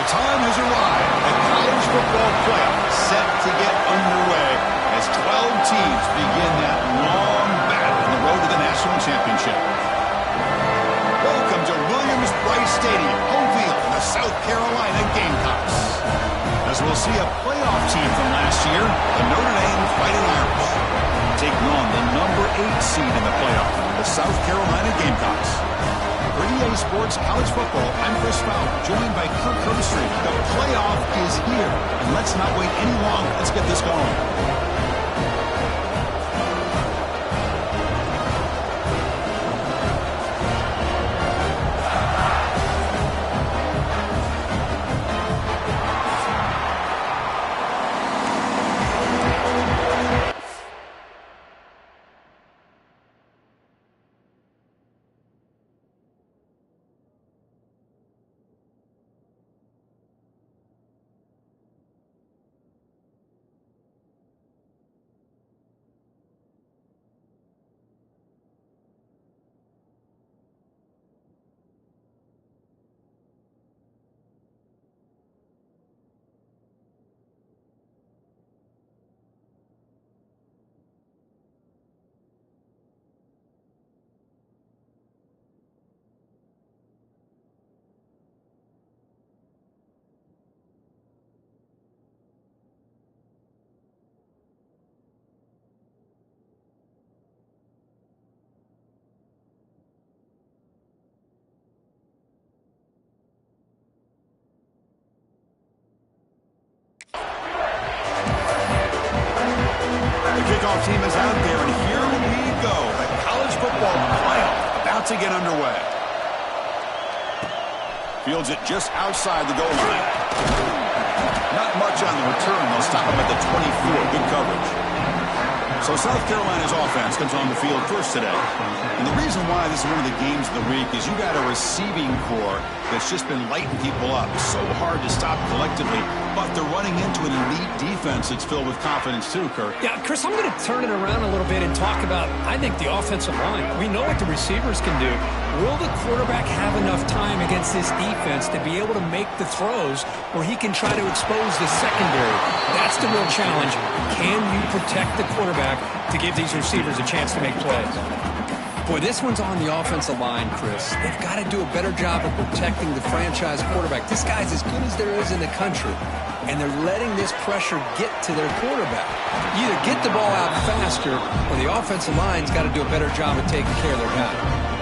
The time has arrived. The college football playoff set to get underway as 12 teams begin that long battle on the road to the national championship. Welcome to Williams-Brice Stadium, home field for the South Carolina Gamecocks. As we'll see a playoff team from last year, the Notre Dame Fighting Irish, taking on the number 8 seed in the playoff, the South Carolina Gamecocks. For EA Sports College Football, I'm Chris Fowler, joined by Kirk Herbstreit. The playoff is here, and let's not wait any longer. Let's get this going. Kickoff team is out there, and here we go. The college football playoff about to get underway. Fields it just outside the goal line. Not much on the return. They'll stop him at the 24. Good coverage. So South Carolina's offense comes on the field first today. And the reason why this is one of the games of the week is you got a receiving core that's just been lighting people up. So hard to stop collectively, but they're running into an elite defense that's filled with confidence too, Kirk. Yeah, Chris, I'm going to turn it around a little bit and talk about, I think, the offensive line. We know what the receivers can do. Will the quarterback have enough time against this defense to be able to make the throws where he can try to expose the secondary? That's the real challenge. Can you protect the quarterback to give these receivers a chance to make plays? Boy, this one's on the offensive line, Chris. They've got to do a better job of protecting the franchise quarterback. This guy's as good as there is in the country, and they're letting this pressure get to their quarterback. Either get the ball out faster, or the offensive line's got to do a better job of taking care of their guy.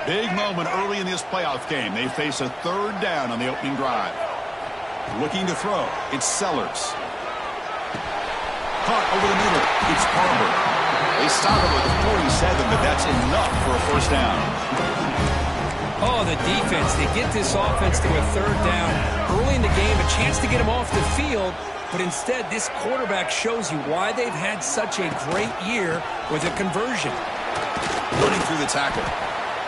Big moment early in this playoff game. They face a third down on the opening drive. Looking to throw. It's Sellers. Caught over the middle. It's Barber. They stop it with 47, but that's enough for a first down. Oh, the defense. They get this offense to a third down early in the game, a chance to get him off the field, but instead this quarterback shows you why they've had such a great year with a conversion. Running through the tackle.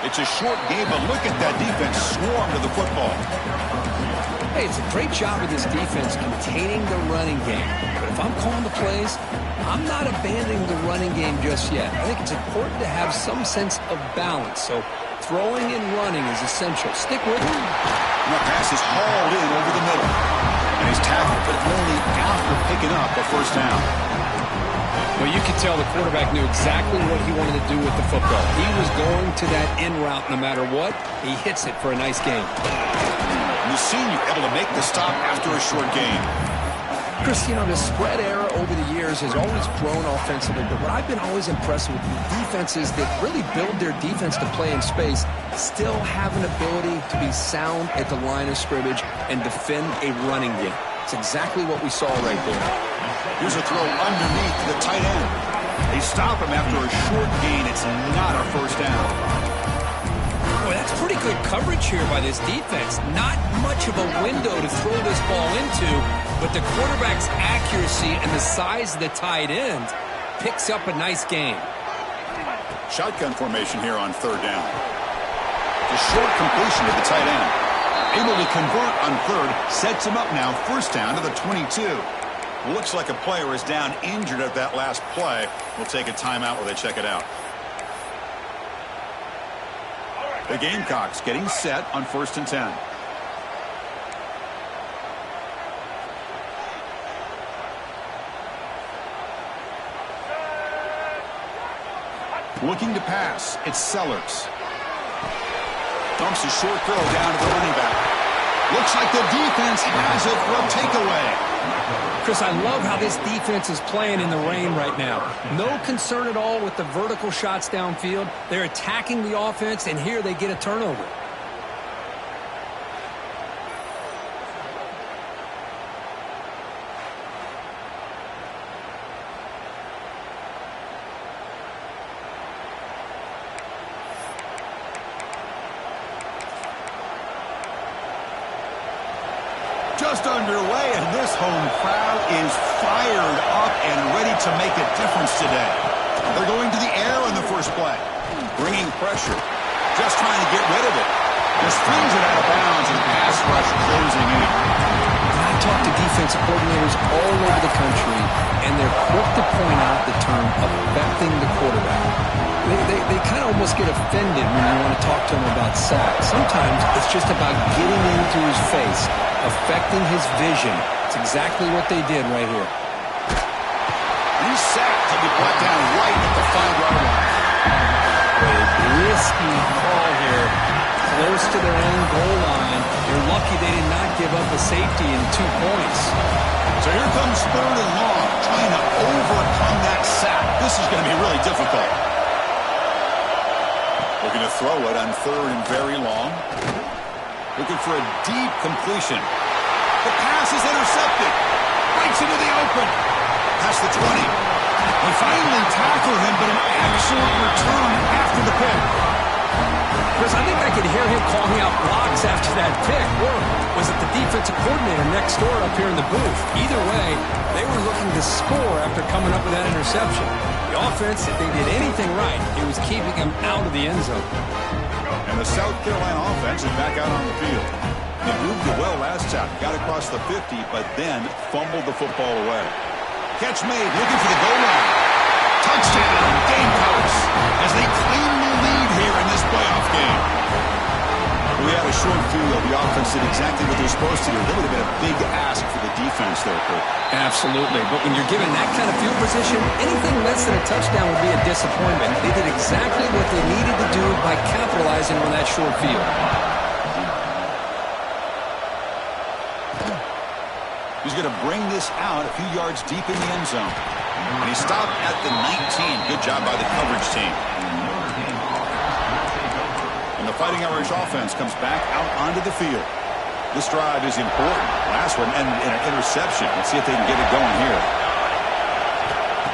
It's a short game, but look at that defense swarm to the football. Hey, it's a great job of this defense containing the running game. But if I'm calling the plays, I'm not abandoning the running game just yet. I think it's important to have some sense of balance. So throwing and running is essential. Stick with him. And that pass is hauled in over the middle. And he's tackled, but only after picking up a first down. Well, you could tell the quarterback knew exactly what he wanted to do with the football. He was going to that in route no matter what. He hits it for a nice gain. And the senior able to make the stop after a short gain. Chris, you know, the spread era over the years has always grown offensively, but what I've been always impressed with the defenses that really build their defense to play in space still have an ability to be sound at the line of scrimmage and defend a running game. It's exactly what we saw right there. Here's a throw underneath the tight end. They stop him after a short gain. It's not a first down. Boy, that's pretty good coverage here by this defense. Not much of a window to throw this ball into, but the quarterback's accuracy and the size of the tight end picks up a nice gain. Shotgun formation here on third down. The short completion to the tight end. Able to convert on third, sets him up now, first down to the 22. Looks like a player is down injured at that last play. We'll take a timeout while they check it out. The Gamecocks getting set on 1st and 10. Looking to pass. It's Sellers. Dumps a short throw down to the running back. Looks like the defense has it for a takeaway. Chris, I love how this defense is playing in the rain right now. No concern at all with the vertical shots downfield. They're attacking the offense, and here they get a turnover. Just underway, and this home crowd is fired up and ready to make a difference today. They're going to the air on the first play. Bringing pressure. Just trying to get rid of it. Just flings it out of bounds, and pass rush closing in. I talk to defensive coordinators all over the country, and they're quick to point out the term affecting the quarterback. They kind of almost get offended when you want to talk to them about sacks. Sometimes it's just about getting into his face, affecting his vision. It's exactly what they did right here. He's sacked to be brought down right at the 5-yard line. A risky call here, close to their own goal line. They're lucky they did not give up a safety in 2 points. So here comes 3rd and long, trying to overcome that sack. This is going to be really difficult. Looking to throw it on 3rd and very long. Looking for a deep completion. The pass is intercepted. Breaks into the open. Past the 20. They finally tackle him, but an excellent return after the pick. Chris, I think I could hear him calling out blocks after that pick. Or was it the defensive coordinator next door up here in the booth? Either way, they were looking to score after coming up with that interception. The offense, if they did anything right, it was keeping him out of the end zone. And the South Carolina offense is back out on the field. They moved it well last time. Got across the 50, but then fumbled the football away. Catch made, looking for the goal line. Touchdown, Gamecocks, as they claim the lead here in this playoff game. We had a short field. The offense did exactly what they're supposed to do. That would have been a big ask for the defense there, Kurt. Absolutely. But when you're given that kind of field position, anything less than a touchdown would be a disappointment. They did exactly what they needed to do by capitalizing on that short field. He's going to bring this out a few yards deep in the end zone. And he stopped at the 19. Good job by the coverage team. And the Fighting Irish offense comes back out onto the field. This drive is important. Last one and an interception. Let's see if they can get it going here.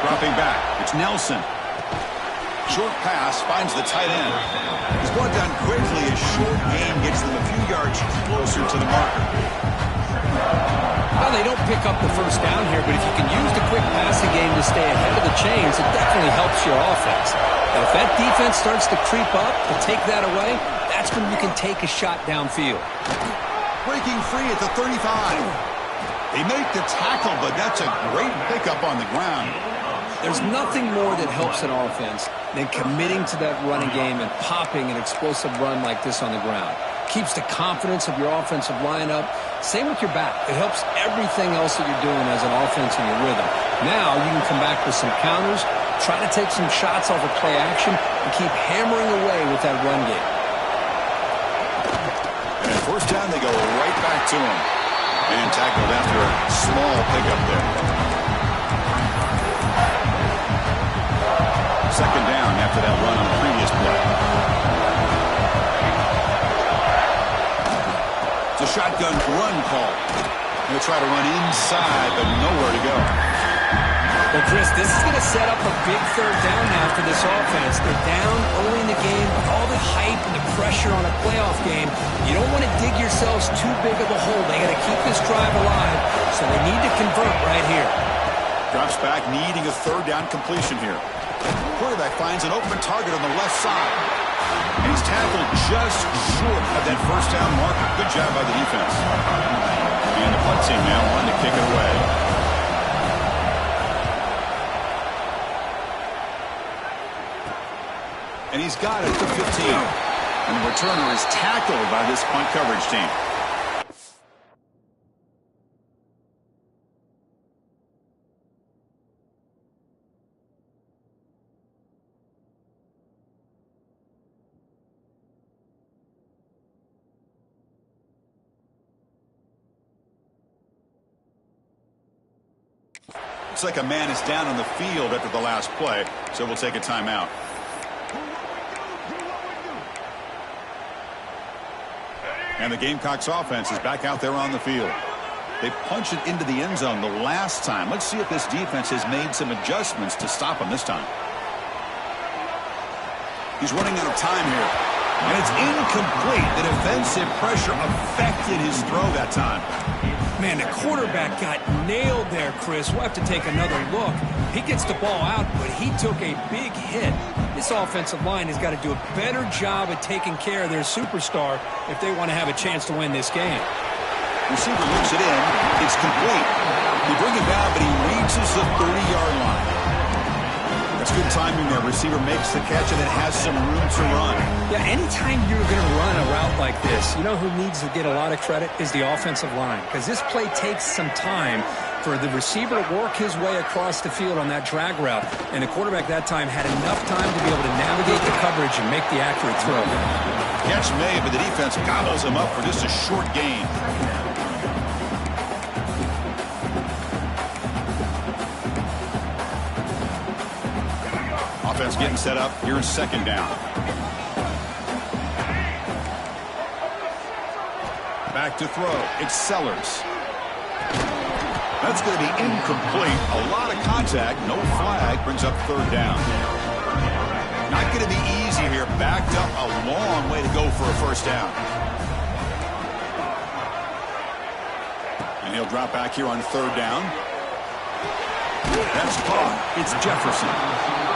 Dropping back. It's Nelson. Short pass finds the tight end. He's brought down quickly. A short gain gets them a few yards closer to the marker. Well, they don't pick up the first down here, but if you can use the quick passing game to stay ahead of the chains, it definitely helps your offense. And if that defense starts to creep up to take that away, that's when you can take a shot downfield. Breaking free at the 35. They make the tackle, but that's a great pickup on the ground. There's nothing more that helps an offense than committing to that running game and popping an explosive run like this on the ground. Keeps the confidence of your offensive lineup. Same with your back. It helps everything else that you're doing as an offense in your rhythm. Now you can come back with some counters, try to take some shots off of play action, and keep hammering away with that run game. And at first down, they go right back to him. And tackled after a small pickup there. Second down after that run on the previous play. It's a shotgun run call. Going to try to run inside, but nowhere to go. Well, Chris, this is going to set up a big third down now for this offense. They're down early in the game, but all the hype and the pressure on a playoff game, you don't want to dig yourselves too big of a hole. They got to keep this drive alive, so they need to convert right here. Drops back, needing a third down completion here. Quarterback finds an open target on the left side. And he's tackled just short of that first down marker. Good job by the defense. And the punt team now wanting to kick it away. And he's got it to 15. And the returner is tackled by this punt coverage team. Looks like a man is down on the field after the last play, so we'll take a timeout. And the Gamecocks offense is back out there on the field. They punched it into the end zone the last time. Let's see if this defense has made some adjustments to stop him this time. He's running out of time here. And it's incomplete. The defensive pressure affected his throw that time. Man, the quarterback got nailed there, Chris. We'll have to take another look. He gets the ball out, but he took a big hit. This offensive line has got to do a better job at taking care of their superstar if they want to have a chance to win this game. Receiver looks it in. It's complete. They bring it down, but he reaches the 30-yard line. That's good timing there. Receiver makes the catch and it has some room to run. Yeah, anytime you're going to run a route like this, you know who needs to get a lot of credit is the offensive line, because this play takes some time for the receiver to work his way across the field on that drag route, and the quarterback that time had enough time to be able to navigate the coverage and make the accurate throw. Catch made, but the defense gobbles him up for just a short gain. Offense getting set up. Here is second down. Back to throw. It's Sellers. That's going to be incomplete. A lot of contact. No flag. Brings up third down. Not going to be easy here. Backed up a long way to go for a first down. And he'll drop back here on third down. That's caught. It's Jefferson.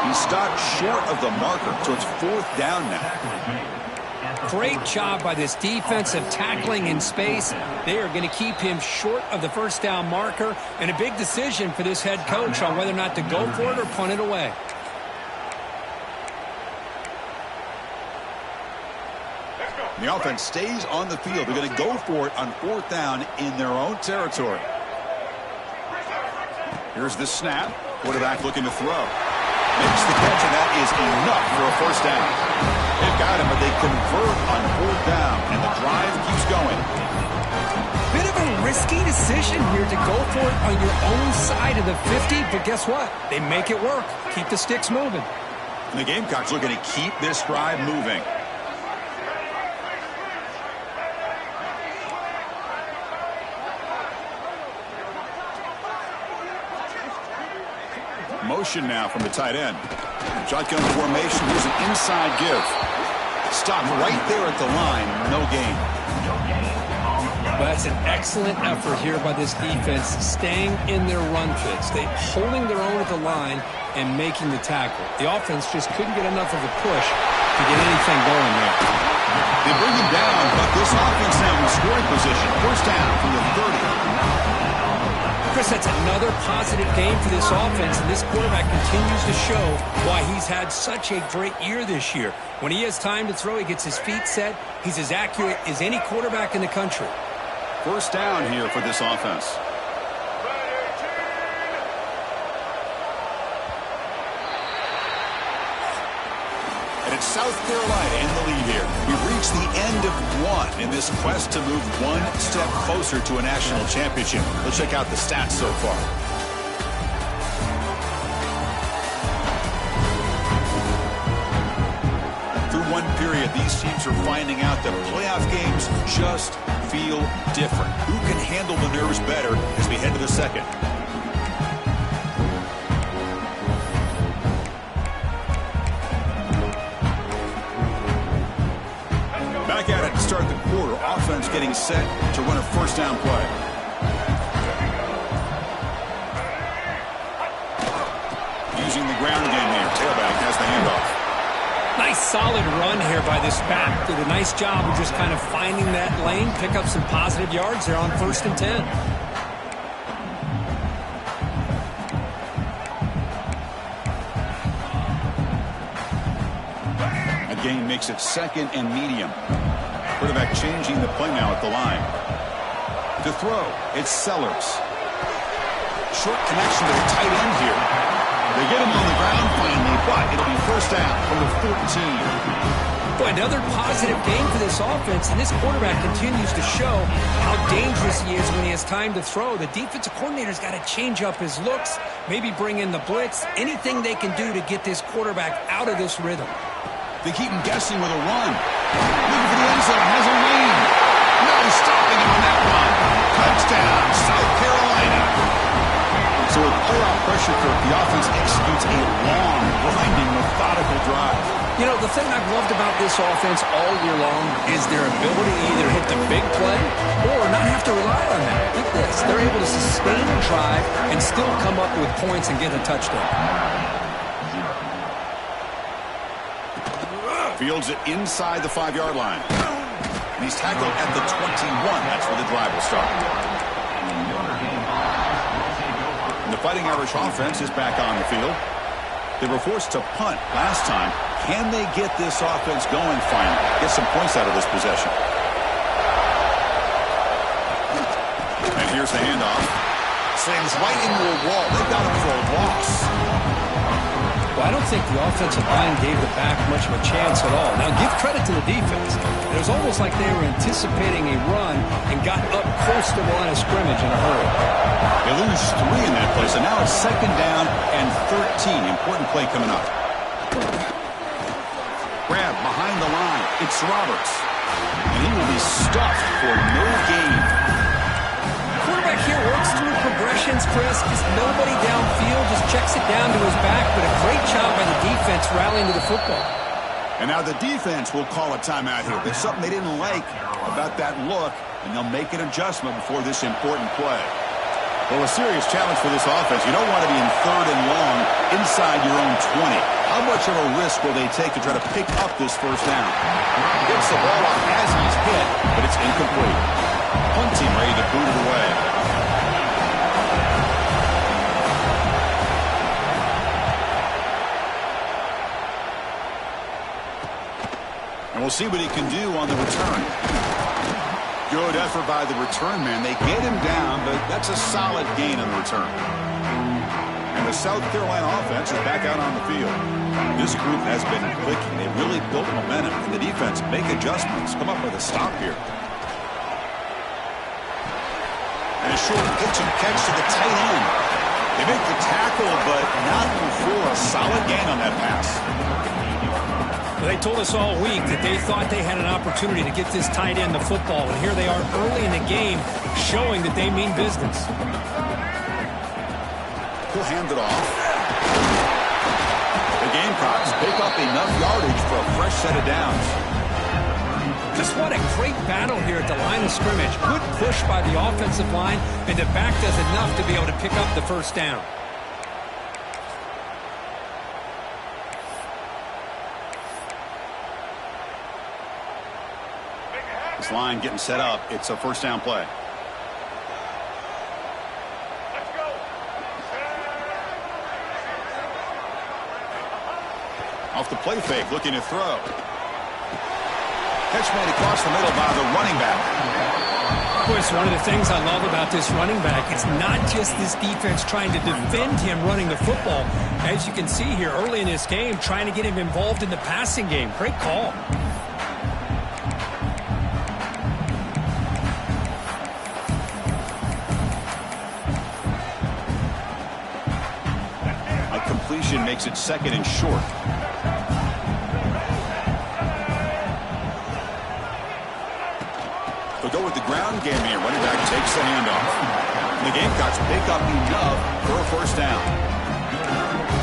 He stopped short of the marker, so it's fourth down now. Great job by this defensive tackling in space. They are going to keep him short of the first down marker, and a big decision for this head coach on whether or not to go for it or punt it away. The offense stays on the field. They're going to go for it on fourth down in their own territory. Here's the snap. Quarterback looking to throw. Makes the catch, and that is enough for a first down. They've got him, but they convert on fourth down, and the drive keeps going. Bit of a risky decision here to go for it on your own side of the 50, but guess what? They make it work. Keep the sticks moving. And the Gamecocks looking to keep this drive moving. Motion now from the tight end. Shotgun formation. Here's an inside give. Stopped right there at the line. No gain. Well, that's an excellent effort here by this defense, staying in their run fits. They holding their own at the line and making the tackle. The offense just couldn't get enough of a push to get anything going there. They bring him down, but this offense now in scoring position. First down from the 30. Chris, that's another positive game for this offense, and this quarterback continues to show why he's had such a great year this year. When he has time to throw, he gets his feet set. He's as accurate as any quarterback in the country. First down here for this offense. And it's South Carolina in the lead here. We've reached the end of one in this quest to move one step closer to a national championship. Let's check out the stats so far. Through one period, these teams are finding out that playoff games just feel different. Who can handle the nerves better as we head to the second? Back at it to start the quarter. Offense getting set to run a first down play. Using the ground game here. Tailback has the handoff. Nice solid run here by this back. Did a nice job of just kind of finding that lane, pick up some positive yards there on 1st and 10. A gain makes it 2nd and medium. Quarterback changing the play now at the line. To throw, it's Sellers. Short connection to the tight end here. They get him on the ground finally, but it'll be 1st down from the 14. Boy, another positive game for this offense, and this quarterback continues to show how dangerous he is when he has time to throw. The defensive coordinator's got to change up his looks, maybe bring in the blitz, anything they can do to get this quarterback out of this rhythm. They keep him guessing with a run. Looking for the end zone, has a lane. No stopping him on that one. Touchdown, South Carolina. So with all-out pressure, Kirk, the offense executes a long, grinding, methodical drive. You know, the thing I've loved about this offense all year long is their ability to either hit the big play or not have to rely on that. Look at this. They're able to sustain a drive and still come up with points and get a touchdown. Fields it inside the 5-yard line. And he's tackled at the 21. That's where the drive will start. And the Fighting Irish offense is back on the field. They were forced to punt last time. Can they get this offense going finally? Get some points out of this possession. And here's the handoff. Slams right into a wall. They got him for a loss. Well, I don't think the offensive line gave the back much of a chance at all. Now, give credit to the defense. It was almost like they were anticipating a run and got up close to the line of scrimmage in a hurry. They lose 3 in that play, so now it's 2nd down and 13. Important play coming up. Grab behind the line. It's Roberts. And he will be stuffed for no gain. Quarterback here works through progressions, Chris. Just nobody downfield, just checks it down to his back, but a great job by the defense rallying to the football. And now the defense will call a timeout here. There's something they didn't like about that look, and they'll make an adjustment before this important play. Well, a serious challenge for this offense. You don't want to be in 3rd and long inside your own 20. How much of a risk will they take to try to pick up this 1st down? Gets the ball off as he's hit, but it's incomplete. Punt team ready to boot it away. And we'll see what he can do on the return. Good effort by the return man. They get him down, but that's a solid gain on the return. And the South Carolina offense is back out on the field. This group has been clicking. They really built momentum. And the defense make adjustments. Come up with a stop here. And a short pitch and catch to the tight end. They make the tackle, but not before a solid gain on that pass. Well, they told us all week that they thought they had an opportunity to get this tight end the football, and here they are early in the game showing that they mean business. He'll hand it off. The Gamecocks pick up enough yardage for a fresh set of downs. Just what a great battle here at the line of scrimmage. Good push by the offensive line, and the back does enough to be able to pick up the 1st down. This line getting set up. It's a 1st down play. Let's go. Off the play fake, looking to throw. Catch made across the middle by the running back. Of course, one of the things I love about this running back, it's not just this defense trying to defend him running the football. As you can see here early in this game, trying to get him involved in the passing game. Great call. A completion makes it 2nd and short. They'll go with the ground game here. Running back takes the handoff. And the Gamecocks pick up enough for a 1st down.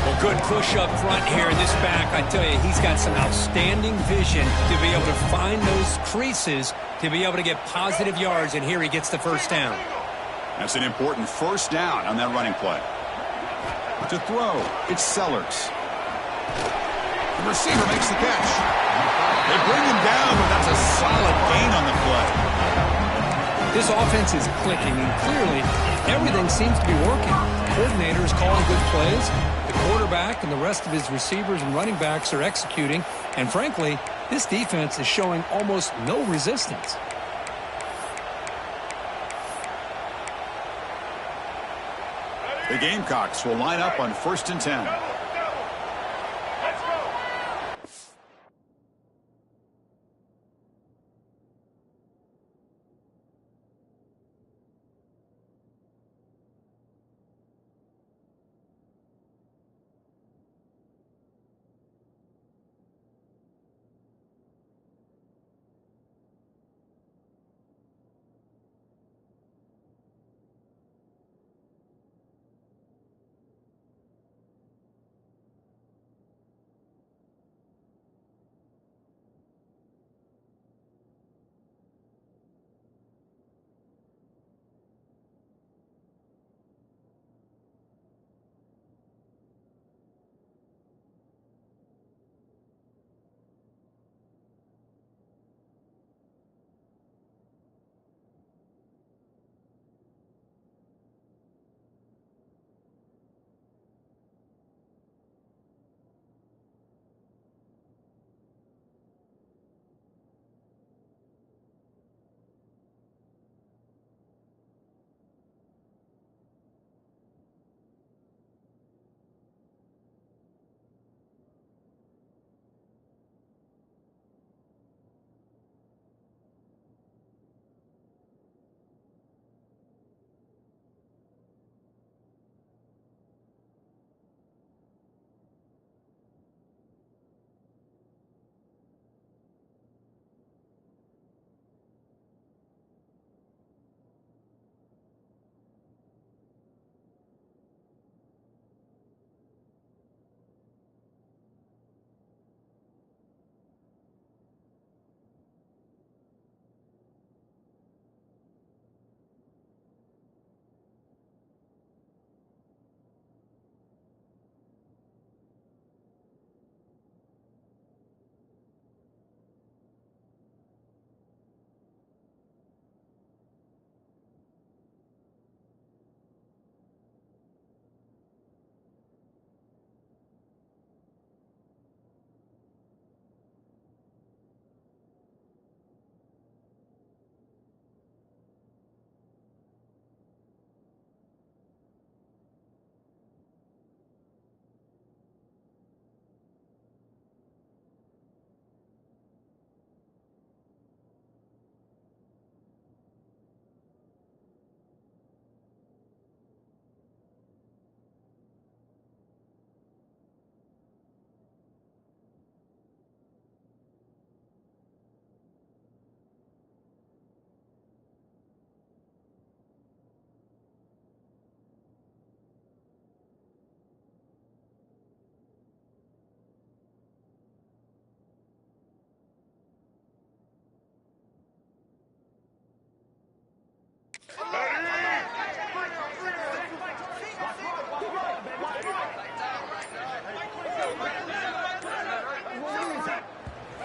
Well, good push up front here. This back, I tell you, he's got some outstanding vision to be able to find those creases to be able to get positive yards, and here he gets the 1st down. That's an important 1st down on that running play. To throw, it's Sellers. The receiver makes the catch. They bring him down, but that's a solid gain on the play. This offense is clicking, and clearly everything seems to be working. The coordinator is calling good plays. The quarterback and the rest of his receivers and running backs are executing. And frankly, this defense is showing almost no resistance. The Gamecocks will line up on 1st and 10.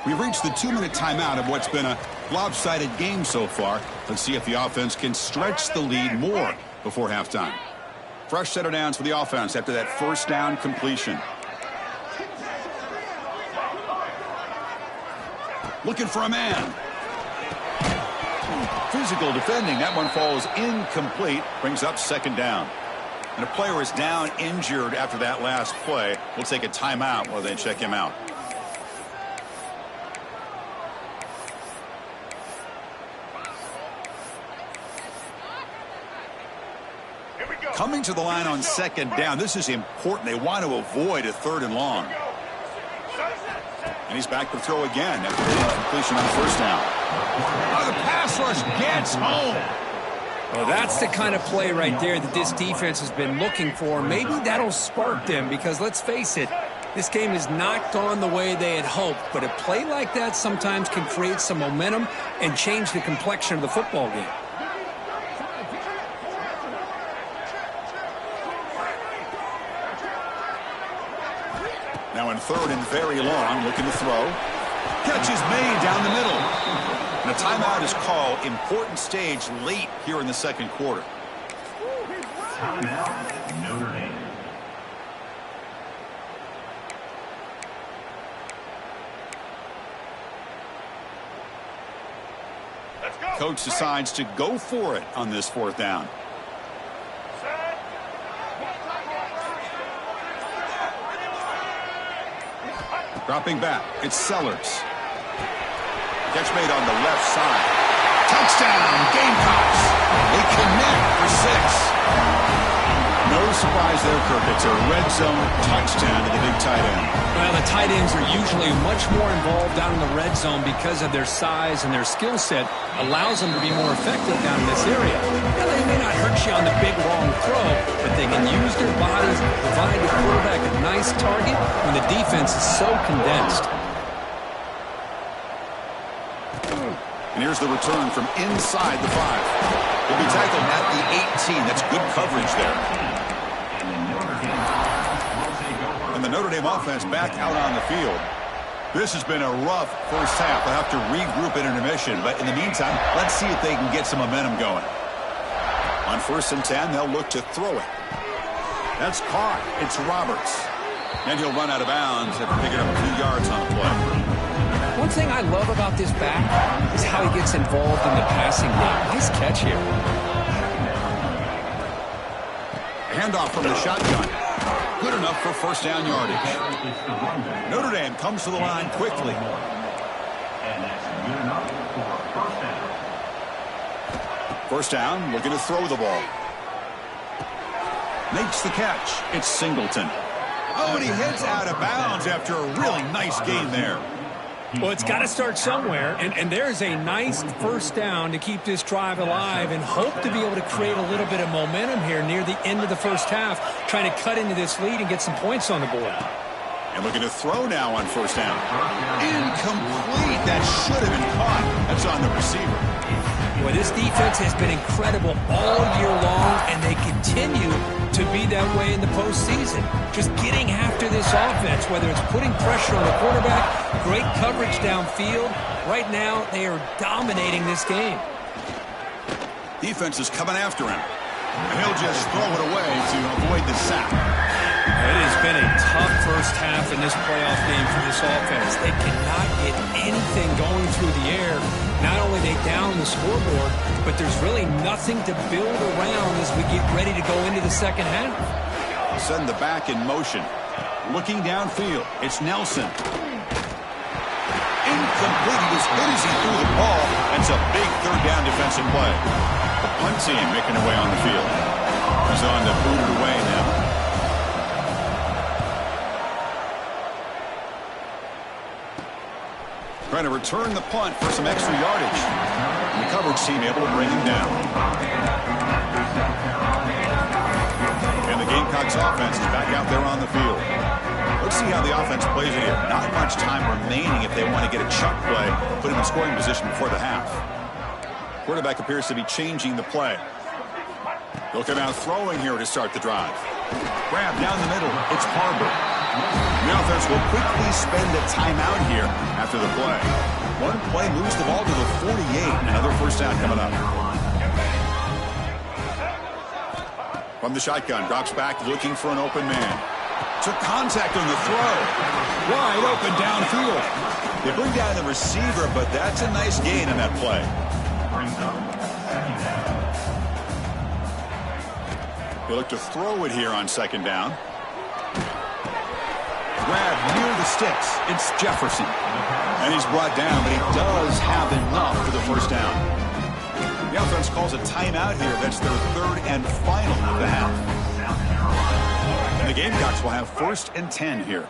We've reached the 2-minute timeout of what's been a lopsided game so far. Let's see if the offense can stretch the lead more before halftime. Fresh set of downs for the offense after that first down completion. Looking for a man. Physical defending. That one falls incomplete. Brings up second down. And a player is down injured after that last play. We'll take a timeout while they check him out. Coming to the line on second down. This is important. They want to avoid a 3rd and long. And he's back to throw again after the completion on first down. Oh, the pass rush gets home. Well, that's the kind of play right there that this defense has been looking for. Maybe that'll spark them because, let's face it, this game has not gone the way they had hoped. But a play like that sometimes can create some momentum and change the complexion of the football game. Now in third and very long, looking to throw. Catch is made down the middle. And a timeout is called. Important stage late here in the second quarter. Timeout, Notre Dame. Coach decides to go for it on this fourth down. Dropping back, it's Sellers. Catch made on the left side. Touchdown, Gamecocks. They connect for 6. No surprise there, Kirk. It's a red zone touchdown to the big tight end. Well, the tight ends are usually much more involved down in the red zone because of their size and their skill set allows them to be more effective down in this area. Now, they may not hurt you on the big, long throw, but they can use their bodies to provide the quarterback a nice target when the defense is so condensed. And here's the return from inside the 5. He'll be tackled at the 18. That's good coverage there. And the Notre Dame offense back out on the field. This has been a rough first half. They'll have to regroup at intermission. But in the meantime, let's see if they can get some momentum going. On 1st and 10, they'll look to throw it. That's caught. It's Roberts. And he'll run out of bounds after picking up a few yards on the play. One thing I love about this back is how he gets involved in the passing game. Nice catch here. Handoff from the shotgun. Good enough for first down yardage. Notre Dame comes to the line quickly. And that's good enough for first down. First down, looking to throw the ball. Makes the catch. It's Singleton. Oh, and he heads out of bounds after a really nice gain there. Well, it's got to start somewhere, and there's a nice first down to keep this drive alive and hope to be able to create a little bit of momentum here near the end of the first half, trying to cut into this lead and get some points on the board. And looking to throw now on first down. Incomplete. That should have been caught. That's on the receiver. Well, this defense has been incredible all year long, and they continue to be that way in the postseason. Just getting after this offense, whether it's putting pressure on the quarterback, great coverage downfield. Right now, they are dominating this game. Defense is coming after him. And he'll just throw it away to avoid the sack. It has been a tough first half in this playoff game for this offense. They cannot get anything going through the air. Not only are they down the scoreboard, but there's really nothing to build around as we get ready to go into the second half. Send the back in motion. Looking downfield, it's Nelson. Incomplete. He was hit as he threw the ball. That's a big third down defensive play. The punt team making away on the field. He's on to boot it away now. Trying to return the punt for some extra yardage. And the coverage team able to bring him down. And the Gamecocks offense is back out there on the field. Let's see how the offense plays it here. Not much time remaining if they want to get a chuck play, put him in scoring position before the half. Quarterback appears to be changing the play. Looking out throwing here to start the drive. Grab down the middle. It's Barber. The offense will quickly spend a timeout here after the play. One play moves the ball to the 48. Another first down coming up. From the shotgun, drops back looking for an open man. Took contact on the throw. Wide open downfield. They bring down the receiver, but that's a nice gain in that play. They look to throw it here on second down. Grab near the sticks. It's Jefferson. And he's brought down, but he does have enough for the first down. The offense calls a timeout here. That's their third and final of the half. And the Gamecocks will have 1st and 10 here.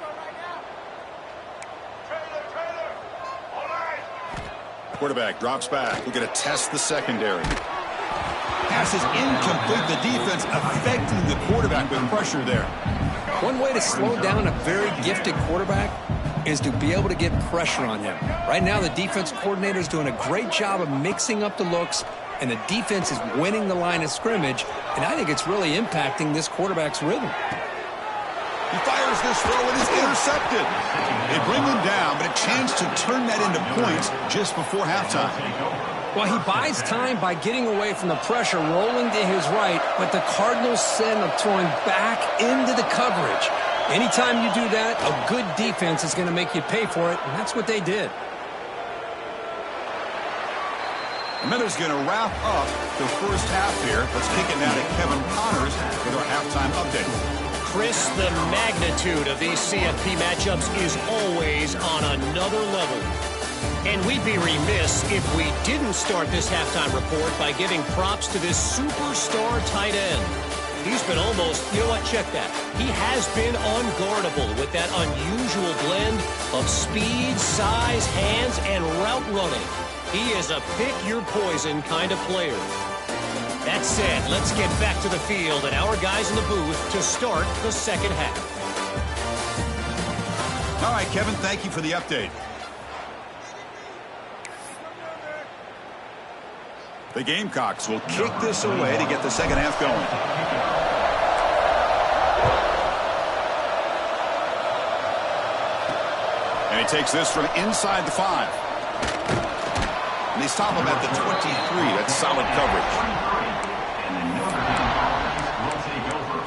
Quarterback drops back. We're going to test the secondary. Pass is incomplete. The defense affecting the quarterback with pressure there. One way to slow down a very gifted quarterback is to be able to get pressure on him. Right now, the defense coordinator is doing a great job of mixing up the looks, and the defense is winning the line of scrimmage, and I think it's really impacting this quarterback's rhythm. He fires this throw and it's intercepted. They bring him down, but a chance to turn that into points just before halftime. Well, he buys time by getting away from the pressure, rolling to his right, but the Cardinals send him throwing back into the coverage. Anytime you do that, a good defense is going to make you pay for it, and that's what they did. And that is going to wrap up the first half here. Let's kick it now to Kevin Connors with our halftime update. Chris, the magnitude of these CFP matchups is always on another level. And we'd be remiss if we didn't start this halftime report by giving props to this superstar tight end. He's been almost, you know what, check that. He has been unguardable with that unusual blend of speed, size, hands, and route running. He is a pick-your-poison kind of player. That said, let's get back to the field and our guys in the booth to start the second half. All right, Kevin, thank you for the update. The Gamecocks will kick this away to get the second half going. And he takes this from inside the 5. And they stop him at the 23. That's solid coverage.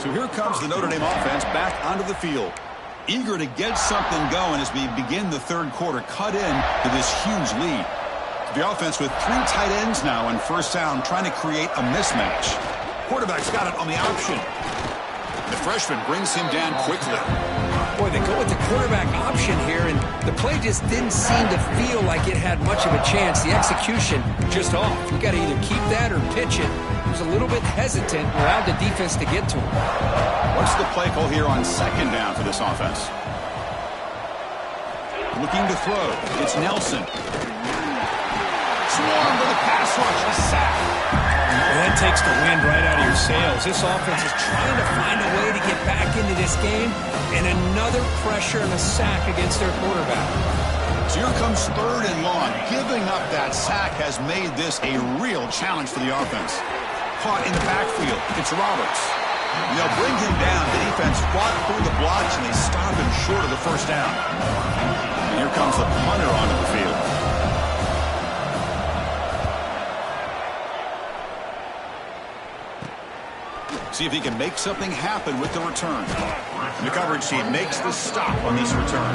So here comes the Notre Dame offense back onto the field. Eager to get something going as we begin the third quarter. Cut in to this huge lead. The offense with 3 tight ends now in first down, trying to create a mismatch. Quarterback's got it on the option. The freshman brings him down quickly. Boy, they go with the quarterback option here, and the play just didn't seem to feel like it had much of a chance. The execution just off. You got to either keep that or pitch it. He was a little bit hesitant, allowed the defense to get to him. What's the play call here on second down for this offense? Looking to throw. It's Nelson. Swarm with a pass rush, a sack. Well, that takes the wind right out of your sails. This offense is trying to find a way to get back into this game, and another pressure and a sack against their quarterback. So here comes third and long. Giving up that sack has made this a real challenge for the offense. Caught in the backfield. It's Roberts. And they'll bring him down. The defense fought through the blocks, and they stop him short of the first down. And here comes the punter onto the field. See if he can make something happen with the return. And the coverage team makes the stop on this return.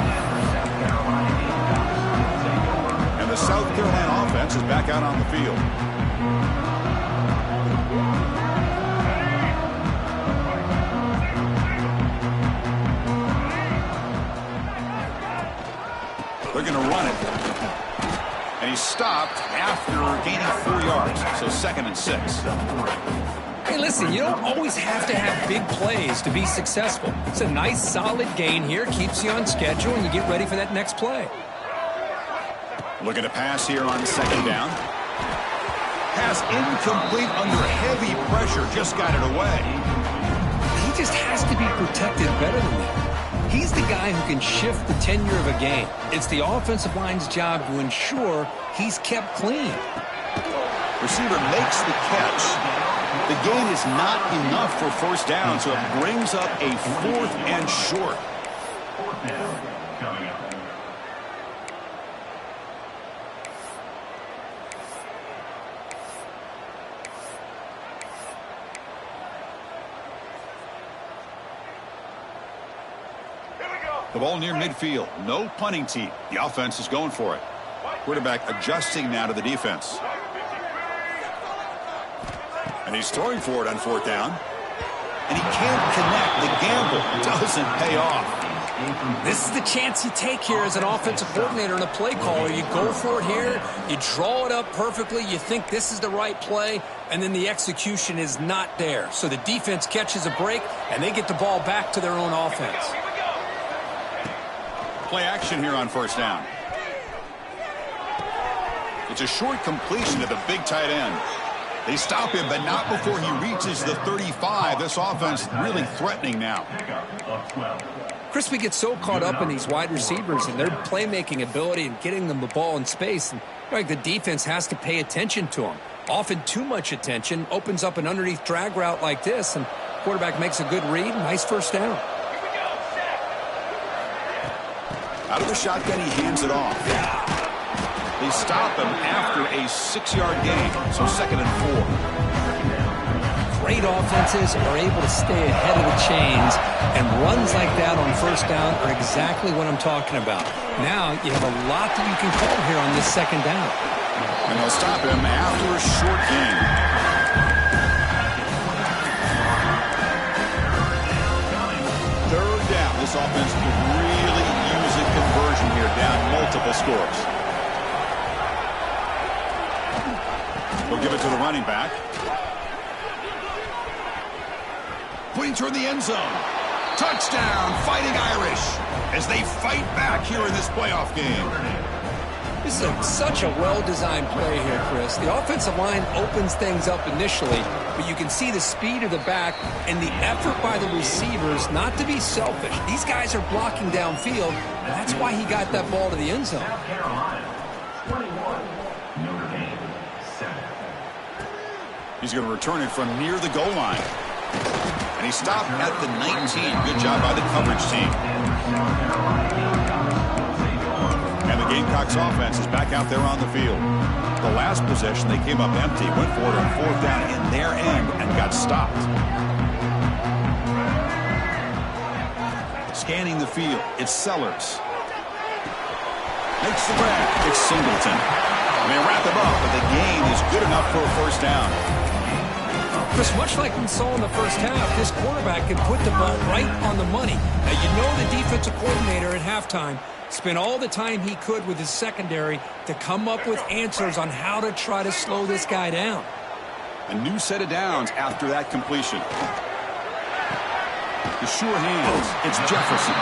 And the South Carolina offense is back out on the field. They're going to run it. And he's stopped after gaining 4 yards. So 2nd and 6. Hey, listen, you don't always have to have big plays to be successful. It's a nice, solid gain here. Keeps you on schedule, and you get ready for that next play. Looking to pass here on second down. Pass incomplete under heavy pressure. Just got it away. He just has to be protected better than that. He's the guy who can shift the tenure of a game. It's the offensive line's job to ensure he's kept clean. Receiver makes the catch. The gain is not enough for first down, so it brings up a 4th and short. 4th down coming up. The ball near midfield. No punting team. The offense is going for it. Quarterback adjusting now to the defense. And he's throwing for it on 4th down. And he can't connect. The gamble doesn't pay off. This is the chance you take here as an offensive coordinator and a play caller. You go for it here. You draw it up perfectly. You think this is the right play. And then the execution is not there. So the defense catches a break, and they get the ball back to their own offense. Play action here on first down. It's a short completion to the big tight end. They stop him, but not before he reaches the 35. This offense really threatening now. Chris, we get so caught up in these wide receivers and their playmaking ability and getting them the ball in space. And like the defense has to pay attention to them. Often too much attention opens up an underneath drag route like this, and quarterback makes a good read. Nice first down. Out of the shotgun, he hands it off. They stop him after a 6-yard gain, so 2nd and 4. Great offenses are able to stay ahead of the chains, and runs like that on 1st down are exactly what I'm talking about. Now you have a lot that you can call here on this 2nd down. And they'll stop him after a short gain. Third down. This offense could really use a conversion here, down multiple scores. We'll give it to the running back. Putting toward the end zone. Touchdown, Fighting Irish, as they fight back here in this playoff game. This is such a well-designed play here, Chris. The offensive line opens things up initially, but you can see the speed of the back and the effort by the receivers not to be selfish. These guys are blocking downfield, and that's why he got that ball to the end zone. South Carolina, 21, Notre Dame, 7. He's going to return it from near the goal line. And he stopped at the 19. Good job by the coverage team. And the Gamecocks offense is back out there on the field. The last possession, they came up empty, went for it on 4th down in their end and got stopped. Scanning the field, it's Sellers. Makes the grab. It's Singleton. And they wrap him up, but the gain is good enough for a 1st down. Chris, much like we saw in the 1st half, this quarterback can put the ball right on the money. Now, you know the defensive coordinator at halftime spent all the time he could with his secondary to come up with answers on how to try to slow this guy down. A new set of downs after that completion. The sure hands. It's Jefferson.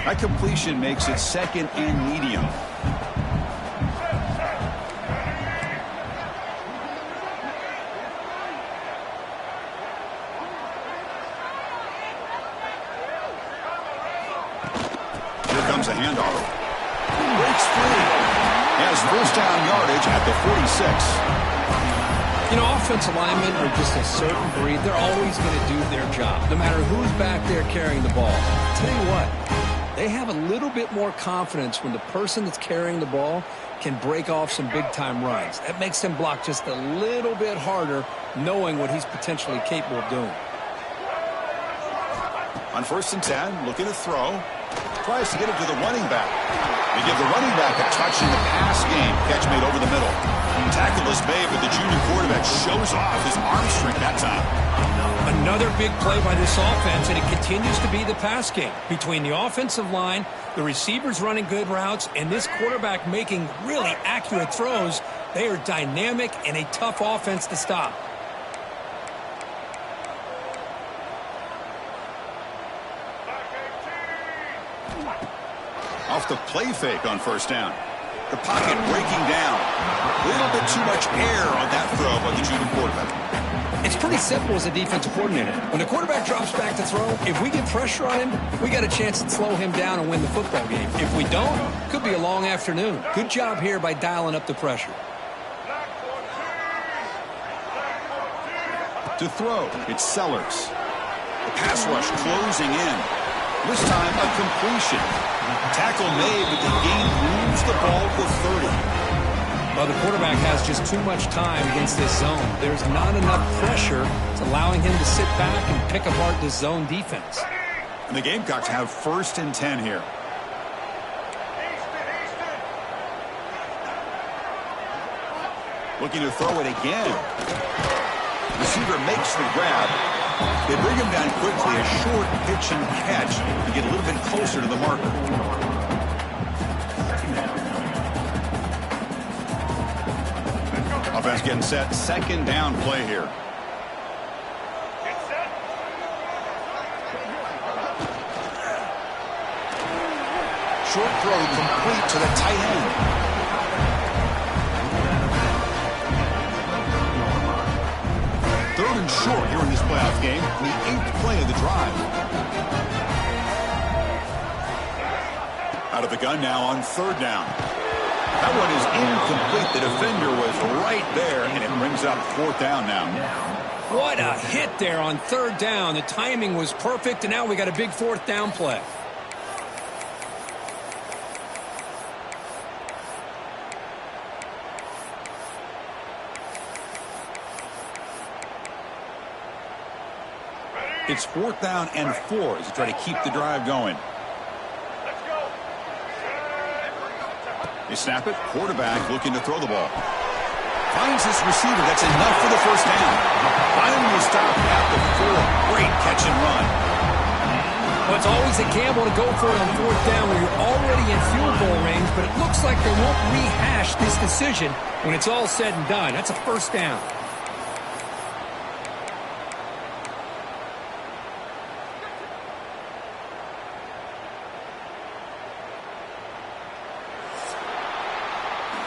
That completion makes it 2nd and medium. Here comes a handoff. Breaks free. Has 1st down yardage at the 46. You know, offensive linemen are just a certain breed. They're always going to do their job, no matter who's back there carrying the ball. I'll tell you what. They have a little bit more confidence when the person that's carrying the ball can break off some big-time runs. That makes them block just a little bit harder, knowing what he's potentially capable of doing. On 1st and 10, looking to throw. Tries to get it to the running back. They give the running back a touch in the pass game. Catch made over the middle. Tackle is made, but the junior quarterback shows off his arm strength that time. Another big play by this offense, and it continues to be the pass game. Between the offensive line, the receivers running good routes, and this quarterback making really accurate throws, they are dynamic and a tough offense to stop. Off the play fake on 1st down. The pocket breaking down. A little bit too much air on that throw by the junior quarterback. It's pretty simple as a defensive coordinator. When the quarterback drops back to throw, if we get pressure on him, we got a chance to slow him down and win the football game. If we don't, could be a long afternoon. Good job here by dialing up the pressure. To throw, it's Sellers. The pass rush closing in. This time a completion. Tackle made, but the game moves the ball to 30. Well, the quarterback has just too much time against this zone. There's not enough pressure. It's allowing him to sit back and pick apart this zone defense. And the Gamecocks have 1st and 10 here. Looking to throw it again. Receiver makes the grab. They bring him down quickly. A short pitch and catch to get a little bit closer to the marker. Offense getting set. 2nd down play here. Short throw complete to the tight end. Third and short here in this playoff game. The 8th play of the drive. Out of the gun now on 3rd down. That one is incomplete. The defender was right there, and it brings up 4th down now. What a hit there on 3rd down. The timing was perfect, and now we got a big 4th down play. It's 4th down and 4 as they try to keep the drive going. They snap it. Quarterback looking to throw the ball. Finds his receiver. That's enough for the 1st down. Finally stopped at the 4. Great catch and run. Well, it's always a gamble to go for it on 4th down when you're already in field goal range, but it looks like they won't rehash this decision when it's all said and done. That's a 1st down.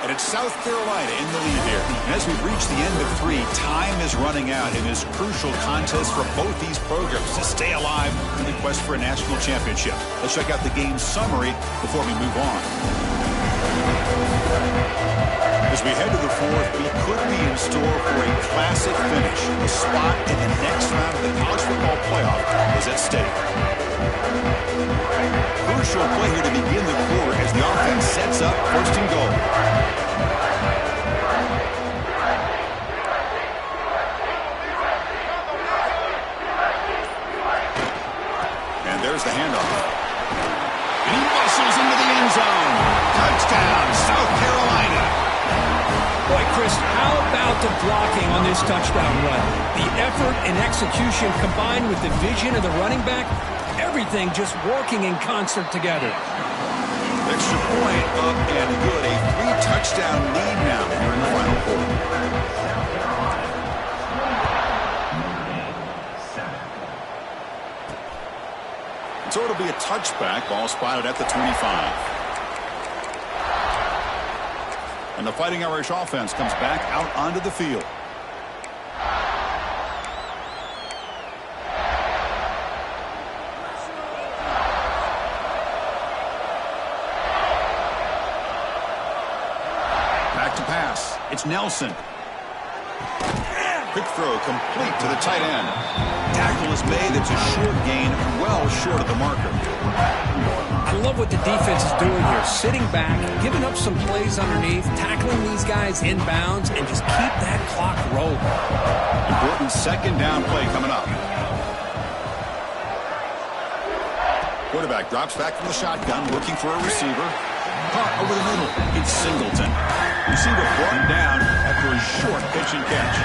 And it's South Carolina in the lead here. And as we've reached the end of 3, time is running out in this crucial contest for both these programs to stay alive in the quest for a national championship. Let's check out the game summary before we move on. As we head to the 4th, we could be in store for a classic finish. A spot in the next round of the college football playoff is at stake. Crucial play here to begin the quarter as the offense sets up 1st and goal. And there's the handoff. And he muscles into the end zone. Touchdown, South Carolina. Boy, Chris, how about the blocking on this touchdown run? The effort and execution combined with the vision of the running back, everything just working in concert together. Extra point up and good. A 3-touchdown lead now here in the final quarter. So it'll be a touchback. Ball spotted at the 25. And the Fighting Irish offense comes back out onto the field. Back to pass. It's Nelson. Quick throw complete to the tight end. Tackle is made. It's a short gain, well short of the marker. I love what the defense is doing here. Sitting back, giving up some plays underneath, tackling these guys inbounds, and just keep that clock rolling. Important 2nd down play coming up. Quarterback drops back from the shotgun, looking for a receiver. Caught over the middle. It's Singleton. Receiver brought down after a short pitch and catch.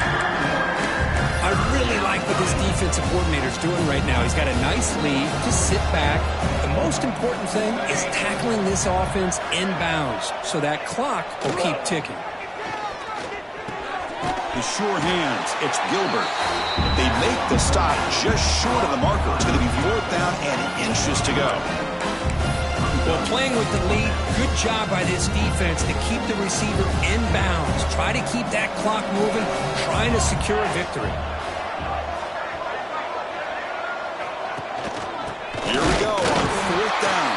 I really like what this defensive coordinator is doing right now. He's got a nice lead. Just sit back. The most important thing is tackling this offense inbounds so that clock will keep ticking. The sure hands. It's Gilbert. They make the stop just short of the marker. It's going to be 4th down and inches to go. Well, playing with the lead, good job by this defense to keep the receiver inbounds. Try to keep that clock moving, trying to secure a victory. Here we go on 4th down.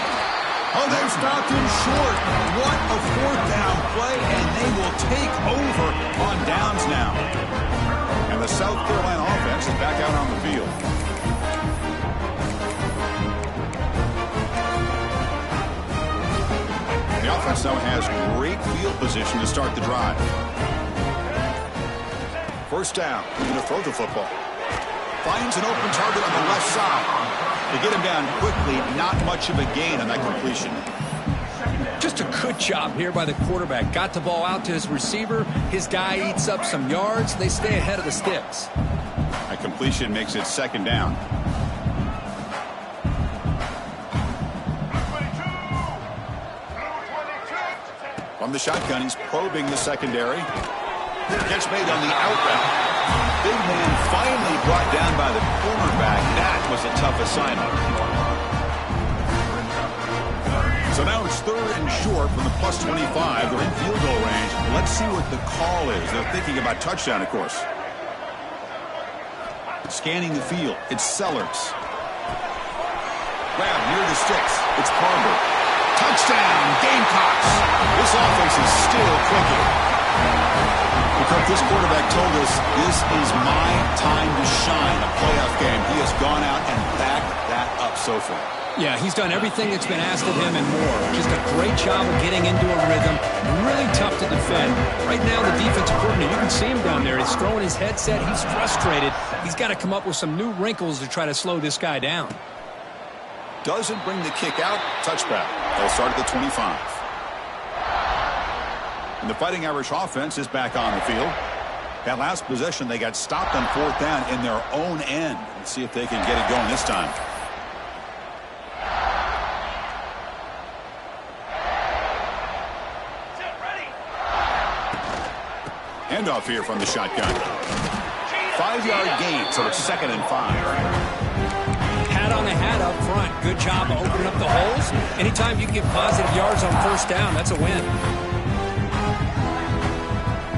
Oh, they've stopped him short. What a 4th down play, and they will take over on downs now. And the South Carolina offense is back out on the field. The offense now has great field position to start the drive. 1st down. He's going to throw the football. Finds an open target on the left side. To get him down quickly, not much of a gain on that completion. Just a good job here by the quarterback. Got the ball out to his receiver. His guy eats up some yards. They stay ahead of the sticks. That completion makes it 2nd down. From the shotgun, he's probing the secondary. Catch made on the out route. Big man finally brought down by the cornerback. That was a tough assignment. So now it's 3rd and short from the plus 25. They're in field goal range. Let's see what the call is. They're thinking about touchdown, of course. Scanning the field. It's Sellers. Grab near the sticks. It's Parker. Touchdown, Gamecocks. This offense is still clicking. Because this quarterback told us this is my time to shine, a playoff game. He has gone out and backed that up so far. Yeah, he's done everything that's been asked of him and more. Just a great job of getting into a rhythm. Really tough to defend. Right now, the defensive coordinator, you can see him down there. He's throwing his headset. He's frustrated. He's got to come up with some new wrinkles to try to slow this guy down. Doesn't bring the kick out. Touchback. They'll start at the 25. And the Fighting Irish offense is back on the field. That last possession, they got stopped on 4th down in their own end. Let's see if they can get it going this time. Handoff here from the shotgun. 5-yard gain, so it's 2nd and 5. Hat on the hat up front. Good job of opening up the holes. Anytime you can get positive yards on 1st down, that's a win.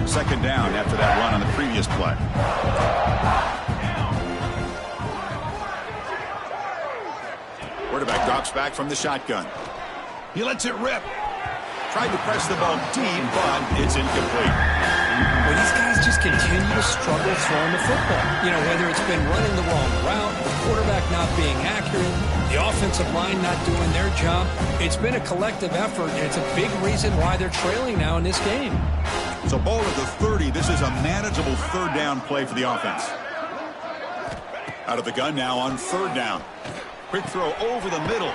2nd down after that run on the previous play. Quarterback drops back from the shotgun. He lets it rip. Tried to press the ball deep, but it's incomplete. Well, these guys just continue to struggle throwing the football. You know, whether it's been running the wrong route, the quarterback not being accurate, the offensive line not doing their job. It's been a collective effort, and it's a big reason why they're trailing now in this game. It's a ball at the 30. This is a manageable 3rd down play for the offense. Out of the gun now on 3rd down. Quick throw over the middle.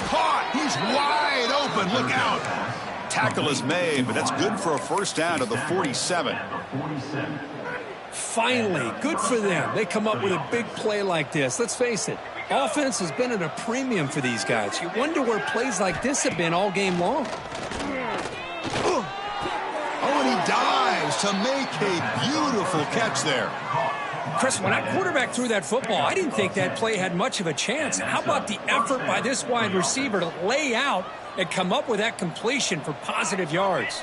Caught. He's wide open. Look out. Tackle is made, but that's good for a 1st down to the 47. Finally, good for them. They come up with a big play like this. Let's face it, offense has been at a premium for these guys. You wonder where plays like this have been all game long. Oh, and he dives to make a beautiful catch there. Chris, when that quarterback threw that football, I didn't think that play had much of a chance. How about the effort by this wide receiver to lay out and come up with that completion for positive yards?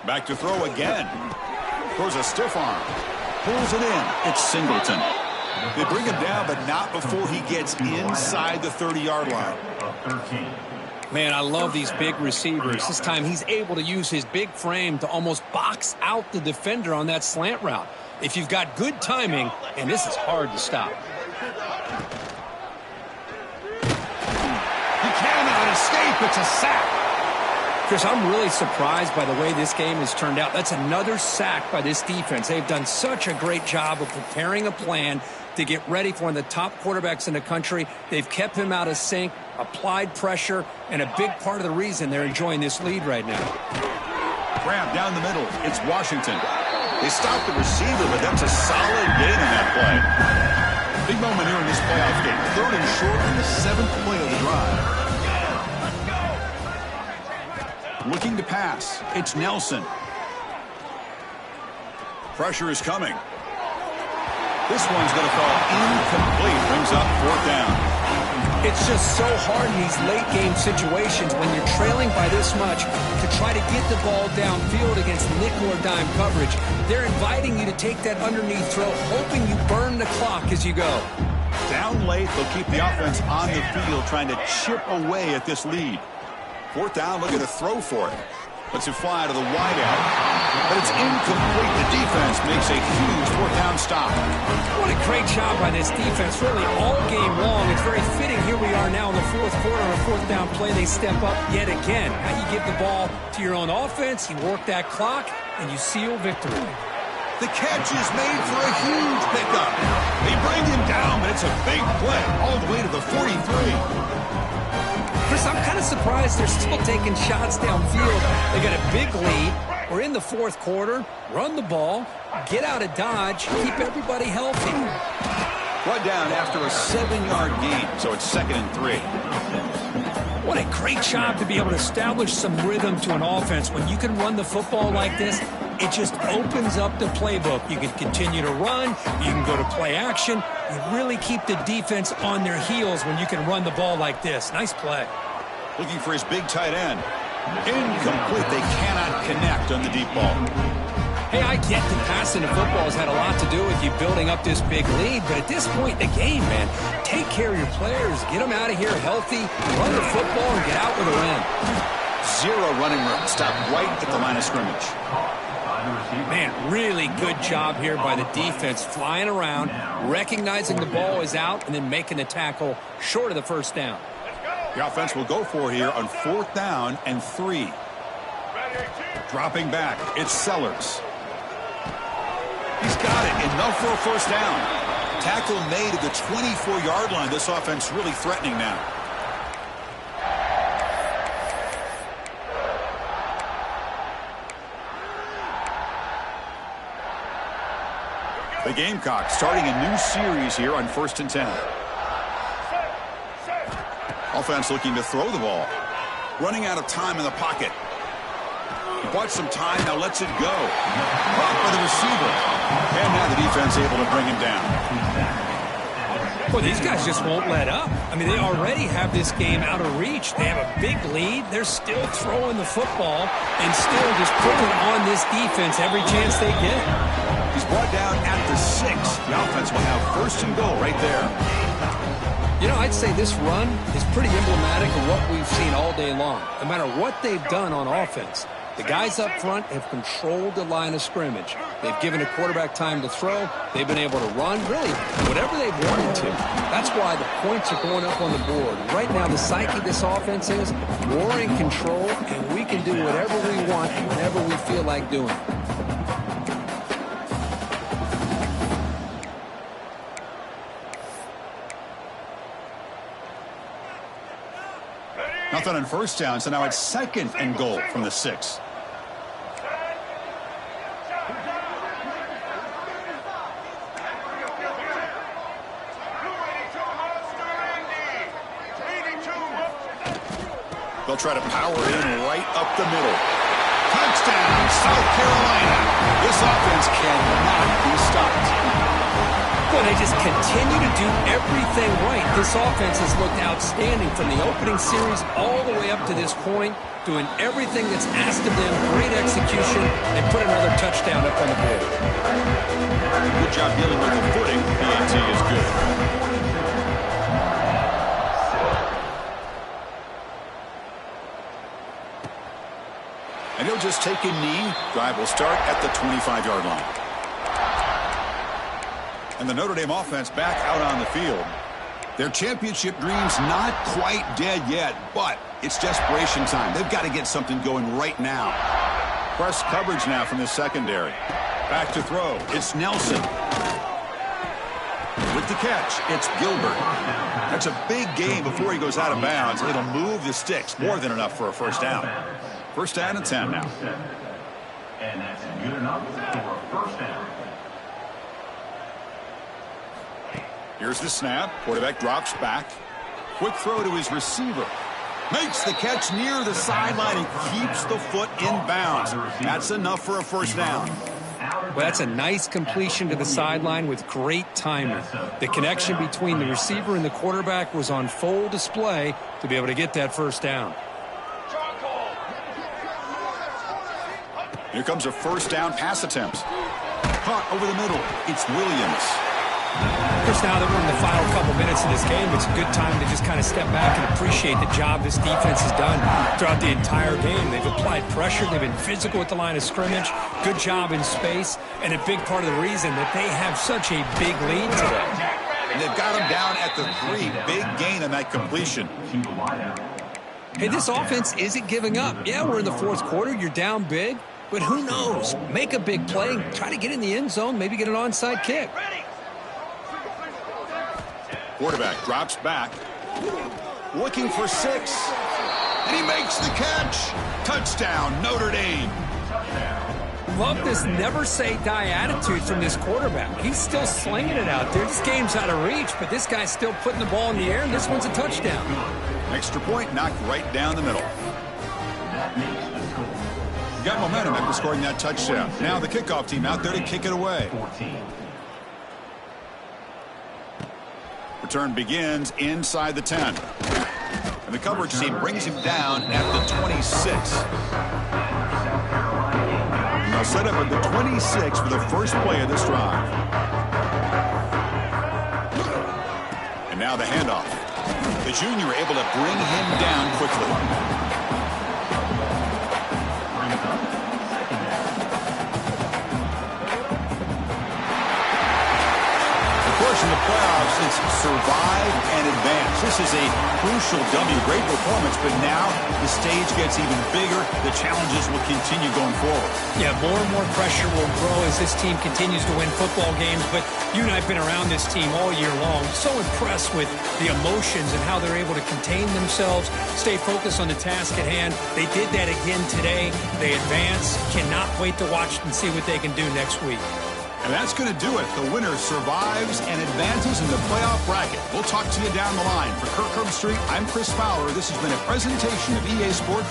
Back to throw again. Throws a stiff arm. Pulls it in. It's Singleton. They bring him down, but not before he gets inside the 30-yard line. Man, I love these big receivers. This time he's able to use his big frame to almost box out the defender on that slant route. If you've got good timing, and this is hard to stop. He cannot escape. It's a sack. Chris, I'm really surprised by the way this game has turned out. That's another sack by this defense. They've done such a great job of preparing a plan to get ready for one of the top quarterbacks in the country. They've kept him out of sync, applied pressure, and a big part of the reason they're enjoying this lead right now. Grab down the middle. It's Washington. They stopped the receiver, but that's a solid gain in that play. Big moment here in this playoff game. 3rd and short in the 7th play of the drive. Looking to pass. It's Nelson. Pressure is coming. This one's going to fall incomplete. Brings up 4th down. It's just so hard in these late-game situations when you're trailing by this much to try to get the ball downfield against nickel or dime coverage. They're inviting you to take that underneath throw, hoping you burn the clock as you go. Down late, they'll keep the offense on the field trying to chip away at this lead. 4th down, look at a throw for it. Lets it fly to the wideout. But it's incomplete. The defense makes a huge 4th down stop. What a great job by this defense, really all game long. It's very fitting. Here we are now in the 4th quarter, a 4th down play. They step up yet again. Now you give the ball to your own offense, you work that clock, and you seal victory. The catch is made for a huge pickup. They bring him down, but it's a big play all the way to the 43. Chris, I'm kind of surprised they're still taking shots downfield. They got a big lead. We're in the 4th quarter. Run the ball, get out of Dodge, keep everybody healthy. Brought down after a 7-yard gain, so it's 2nd and 3. What a great job to be able to establish some rhythm to an offense. When you can run the football like this, it just opens up the playbook. You can continue to run. You can go to play action. You really keep the defense on their heels when you can run the ball like this. Nice play. Looking for his big tight end. Incomplete. They cannot connect on the deep ball. Hey, I get that passing the football has had a lot to do with you building up this big lead, but at this point in the game, man, take care of your players. Get them out of here healthy, run the football, and get out with a zero running room. Stop right at the line of scrimmage. Man, really good job here by the defense, flying around, recognizing the ball is out, and then making the tackle short of the first down. The offense will go for here on 4th down and 3. Dropping back, it's Sellers. He's got it, enough for a first down. Tackle made at the 24-yard line. This offense really threatening now. The Gamecocks starting a new series here on 1st and 10. Offense looking to throw the ball. Running out of time in the pocket. He bought some time, now lets it go. Caught by the receiver. And now the defense able to bring him down. Well, these guys just won't let up. I mean, they already have this game out of reach. They have a big lead. They're still throwing the football and still just putting on this defense every chance they get. He's brought down at the 6. The offense will have 1st and goal right there. You know, I'd say this run is pretty emblematic of what we've seen all day long. No matter what they've done on offense, the guys up front have controlled the line of scrimmage. They've given a quarterback time to throw. They've been able to run, really, whatever they've wanted to. That's why the points are going up on the board. Right now, the psyche of this offense is we're in control, and we can do whatever we want whenever we feel like doing it. Nothing on 1st down, so now it's 2nd and goal from the 6. They'll try to power in right up the middle. Touchdown, South Carolina. This offense cannot be stopped. Well, they just continue to do everything right. This offense has looked outstanding from the opening series all the way up to this point, doing everything that's asked of them, great execution, and put another touchdown up on the board. Good job dealing with the footing. PAT is good. And he'll just take a knee. Drive will start at the 25-yard line. And the Notre Dame offense back out on the field. Their championship dreams not quite dead yet, but it's desperation time. They've got to get something going right now. Press coverage now from the secondary. Back to throw. It's Nelson. With the catch, it's G-Burg. That's a big gain before he goes out of bounds. It'll move the sticks. More than enough for a first down. 1st down and 10 now. And that's good enough for a first down. Here's the snap. Quarterback drops back. Quick throw to his receiver. Makes the catch near the sideline and keeps the foot in bounds. That's enough for a first down. Well, that's a nice completion to the sideline with great timing. The connection between the receiver and the quarterback was on full display to be able to get that first down. Here comes a first down pass attempt. Caught over the middle. It's Williams. Of course, now that we're in the final couple minutes of this game, it's a good time to just kind of step back and appreciate the job this defense has done throughout the entire game. They've applied pressure. They've been physical at the line of scrimmage. Good job in space. And a big part of the reason that they have such a big lead today. And they've got him down at the 3. Big gain on that completion. Hey, this offense isn't giving up. Yeah, we're in the 4th quarter. You're down big. But who knows? Make a big play. Try to get in the end zone. Maybe get an onside kick. Quarterback drops back. Looking for 6. And he makes the catch. Touchdown, Notre Dame. Love this never say die attitude from this quarterback. He's still slinging it out there. This game's out of reach, but this guy's still putting the ball in the air, and this one's a touchdown. Extra point knocked right down the middle. Got momentum after scoring that touchdown. Now the kickoff team out there to kick it away. Return begins inside the 10. And the coverage team brings him down at the 26. Now set up at the 26 for the first play of this drive. And now the handoff. The junior able to bring him down quickly. This is a crucial W. Great performance, but now the stage gets even bigger. The challenges will continue going forward. Yeah, more and more pressure will grow as this team continues to win football games. But you and I have been around this team all year long. So impressed with the emotions and how they're able to contain themselves, stay focused on the task at hand. They did that again today. They advance. Cannot wait to watch and see what they can do next week. And that's going to do it. The winner survives and advances in the playoff bracket. We'll talk to you down the line. For Kirk Herbstreit, I'm Chris Fowler. This has been a presentation of EA Sports.